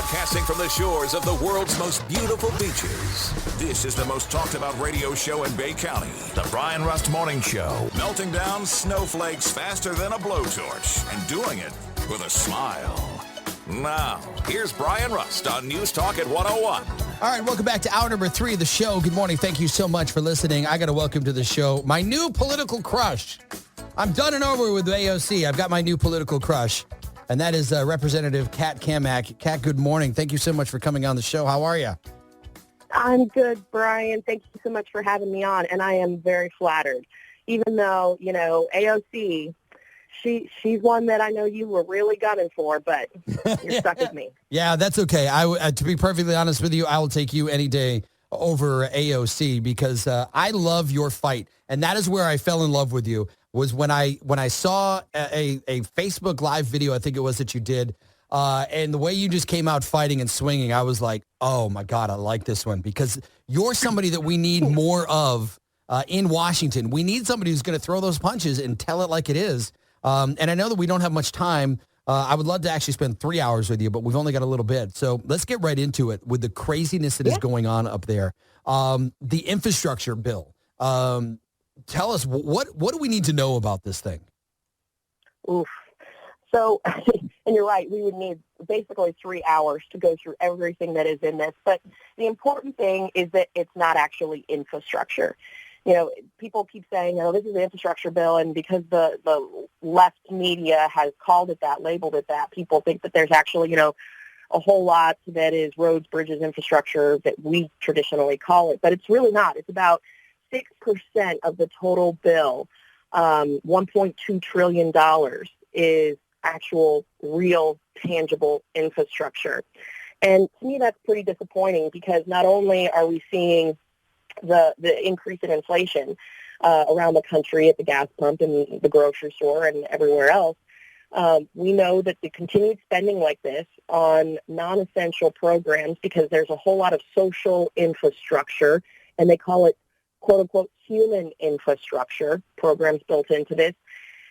Broadcasting from the shores of the world's most beautiful beaches. This is the most talked about radio show in Bay County. The Brian Rust Morning Show. Melting down snowflakes faster than a blowtorch and doing it with a smile. Now, here's Brian Rust on News Talk at 101. All right, welcome back to hour number 3 of the show. Good morning. Thank you so much for listening. I got to welcome to the show my new political crush. I'm done and over with AOC. I've got my new political crush, and that is Representative Kat Cammack. Kat, good morning. Thank you so much for coming on the show. How are you? I'm good, Brian. Thank you so much for having me on, and I am very flattered. Even though, AOC, she's one that I know you were really gunning for, but you're stuck with me. Yeah, that's okay. To be perfectly honest with you, I will take you any day over AOC because I love your fight, and that is where I fell in love with you. Was when I saw a Facebook Live video, I think it was that you did, and the way you just came out fighting and swinging, I was like, oh my God, I like this one because you're somebody that we need more of in Washington. We need somebody who's going to throw those punches and tell it like it is. And I know that we don't have much time. I would love to actually spend 3 hours with you, but we've only got a little bit. So let's get right into it with the craziness that is going on up there. The infrastructure bill. Tell us, what do we need to know about this thing? Oof. So, and you're right, we would need basically 3 hours to go through everything that is in this. But the important thing is that it's not actually infrastructure. People keep saying, this is the infrastructure bill, and because the left media has called it that, labeled it that, people think that there's actually, a whole lot that is roads, bridges, infrastructure that we traditionally call it. But it's really not. It's about 6% of the total bill, $1.2 trillion, is actual, real, tangible infrastructure. And to me, that's pretty disappointing because not only are we seeing the increase in inflation around the country at the gas pump and the grocery store and everywhere else, we know that the continued spending like this on non-essential programs, because there's a whole lot of social infrastructure, and they call it quote-unquote human infrastructure programs built into this,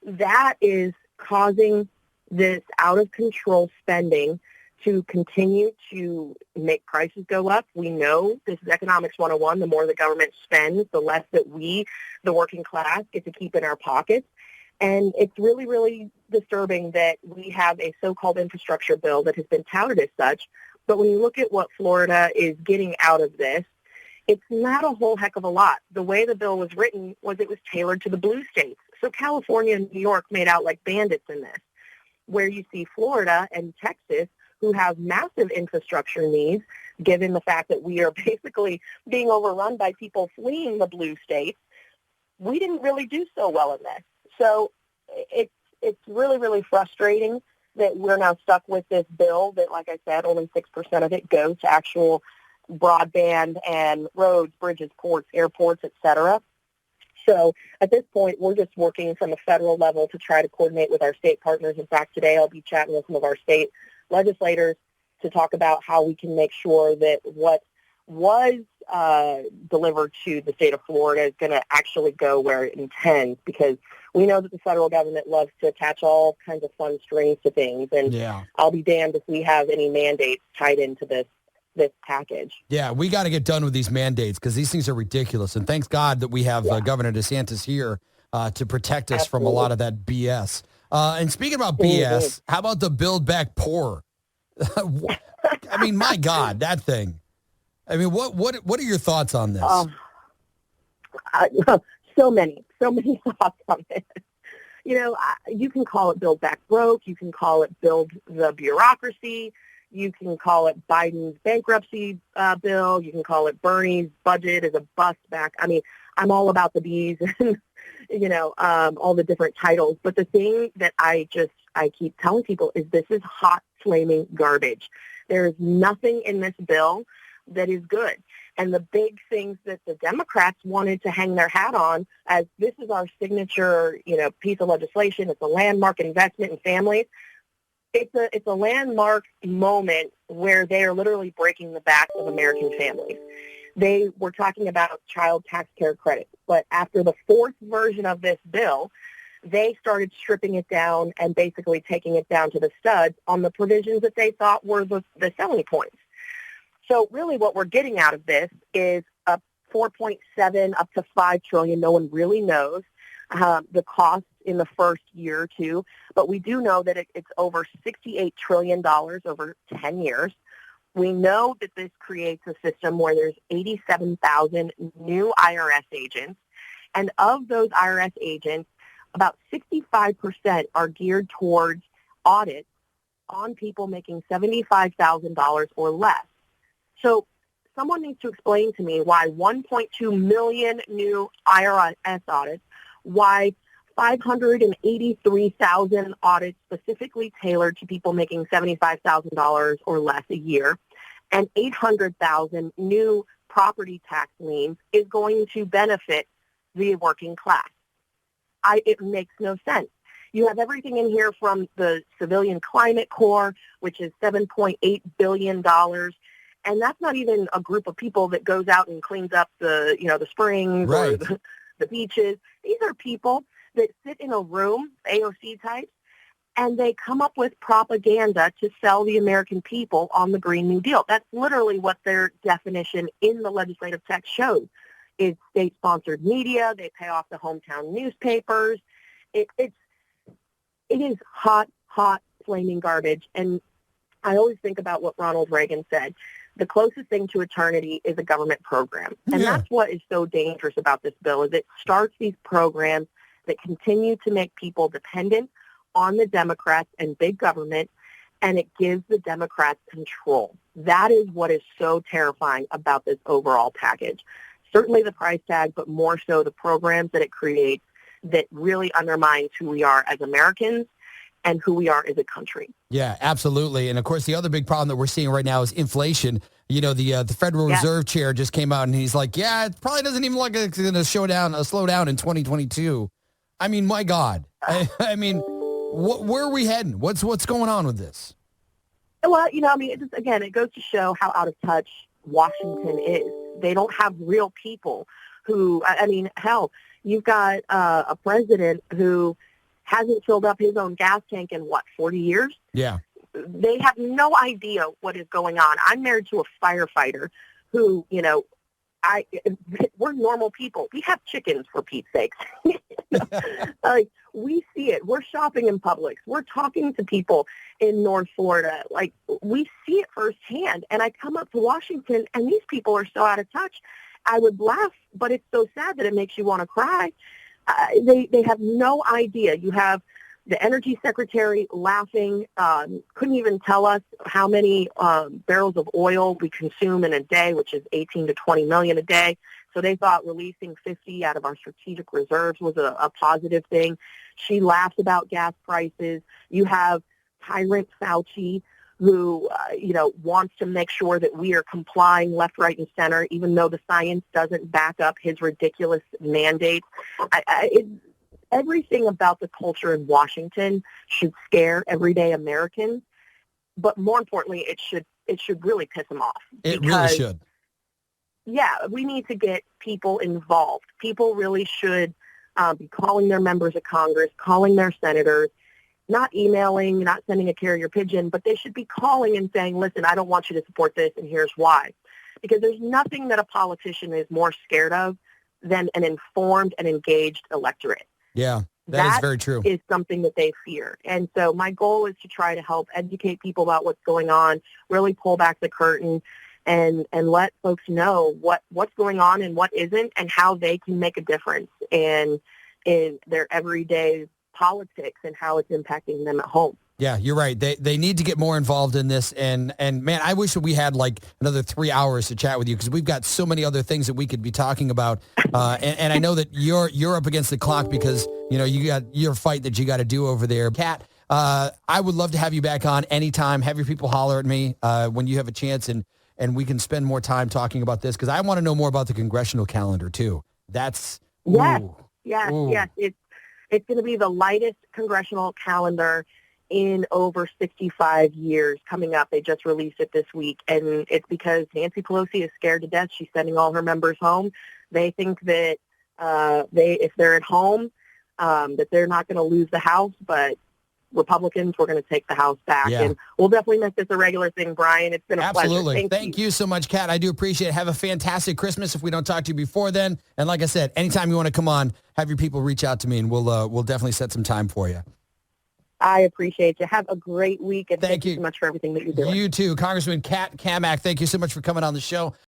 that is causing this out-of-control spending to continue to make prices go up. We know, this is Economics 101, the more the government spends, the less that we, the working class, get to keep in our pockets. And it's really, really disturbing that we have a so-called infrastructure bill that has been touted as such. But when you look at what Florida is getting out of this, it's not a whole heck of a lot. The way the bill was written was it was tailored to the blue states. So California and New York made out like bandits in this, where you see Florida and Texas, who have massive infrastructure needs, given the fact that we are basically being overrun by people fleeing the blue states. We didn't really do so well in this. So it's really, really frustrating that we're now stuck with this bill that, like I said, only 6% of it goes to actual broadband and roads, bridges, ports, airports, et cetera. So at this point, we're just working from a federal level to try to coordinate with our state partners. In fact, today I'll be chatting with some of our state legislators to talk about how we can make sure that what was delivered to the state of Florida is going to actually go where it intends, because we know that the federal government loves to attach all kinds of fun strings to things, and I'll be damned if we have any mandates tied into this package. Yeah, we got to get done with these mandates because these things are ridiculous, and thanks God that we have Governor DeSantis here to protect us from a lot of that BS. And speaking about BS, how about the Build Back Poor? I mean, my God, that thing. I mean, what are your thoughts on this? So many thoughts on it. You can call it Build Back Broke. You can call it Build the Bureaucracy. You can call it Biden's bankruptcy bill. You can call it Bernie's budget as a bust back. I mean, I'm all about the B's and, all the different titles. But the thing that I keep telling people is this is hot, flaming garbage. There is nothing in this bill that is good. And the big things that the Democrats wanted to hang their hat on as this is our signature, piece of legislation. It's a landmark investment in families. It's a landmark moment where they are literally breaking the backs of American families. They were talking about child tax care credit, but after the fourth version of this bill, they started stripping it down and basically taking it down to the studs on the provisions that they thought were the selling points. So really what we're getting out of this is a 4.7 up to 5 trillion. No one really knows the cost in the first year or two, but we do know that it's over $68 trillion over 10 years. We know that this creates a system where there's 87,000 new IRS agents, and of those IRS agents, about 65% are geared towards audits on people making $75,000 or less. So someone needs to explain to me why 1.2 million new IRS audits, why 583,000 audits specifically tailored to people making $75,000 or less a year, and 800,000 new property tax liens is going to benefit the working class. It makes no sense. You have everything in here from the Civilian Climate Corps, which is $7.8 billion. And that's not even a group of people that goes out and cleans up the springs right. or the beaches. These are people that sit in a room, AOC types, and they come up with propaganda to sell the American people on the Green New Deal. That's literally what their definition in the legislative text shows. It's state-sponsored media. They pay off the hometown newspapers. It is hot, flaming garbage. And I always think about what Ronald Reagan said. The closest thing to eternity is a government program. And that's what is so dangerous about this bill, is it starts these programs that continue to make people dependent on the Democrats and big government, and it gives the Democrats control. That is what is so terrifying about this overall package. Certainly the price tag, but more so the programs that it creates that really undermines who we are as Americans and who we are as a country. Yeah, absolutely. And of course, the other big problem that we're seeing right now is inflation. You know, the Federal Reserve chair just came out and he's like, yeah, it probably doesn't even look like it's going to slow down in 2022. I mean, my God. I mean, where are we heading? What's going on with this? Well, it goes to show how out of touch Washington is. They don't have real people who, hell, you've got a president who hasn't filled up his own gas tank in, 40 years? Yeah. They have no idea what is going on. I'm married to a firefighter who, we're normal people. We have chickens, for Pete's sakes. Like, we see it. We're shopping in Publix. We're talking to people in North Florida. Like, we see it firsthand. And I come up to Washington, and these people are so out of touch. I would laugh, but it's so sad that it makes you want to cry. They have no idea. You have the energy secretary laughing, couldn't even tell us how many barrels of oil we consume in a day, which is 18 to 20 million a day. So they thought releasing 50 out of our strategic reserves was a positive thing. She laughs about gas prices. You have Tyrant Fauci, who, wants to make sure that we are complying left, right, and center, even though the science doesn't back up his ridiculous mandates. Everything about the culture in Washington should scare everyday Americans, but more importantly, it should really piss them off. It really should. Yeah, we need to get people involved. People really should be calling their members of Congress, calling their senators, not emailing, not sending a carrier pigeon, but they should be calling and saying, listen, I don't want you to support this, and here's why. Because there's nothing that a politician is more scared of than an informed and engaged electorate. Yeah, that is very true. That is something that they fear. And so my goal is to try to help educate people about what's going on, really pull back the curtain, and let folks know what's going on and what isn't, and how they can make a difference in their everyday politics and how it's impacting them at home. Yeah, you're right. They need to get more involved in this. And man, I wish that we had like another 3 hours to chat with you, because we've got so many other things that we could be talking about. And I know that you're up against the clock because, you got your fight that you got to do over there. Kat, I would love to have you back on anytime. Have your people holler at me when you have a chance, and we can spend more time talking about this, because I want to know more about the congressional calendar too. That's yes. It's going to be the lightest congressional calendar in over 65 years coming up. They just released it this week, and it's because Nancy Pelosi is scared to death. She's sending all her members home. They think that if they're at home, that they're not going to lose the House, but Republicans, we're going to take the House back. Yeah. And we'll definitely make this a regular thing, Brian. It's been a Absolutely. pleasure. Thank you so much, Kat. I do appreciate it. Have a fantastic Christmas if we don't talk to you before then. And like I said, anytime you want to come on, have your people reach out to me, and we'll definitely set some time for you. I appreciate you. Have a great week, and Thank you so much for everything that you're doing. You too. Congressman Kat Cammack, thank you so much for coming on the show.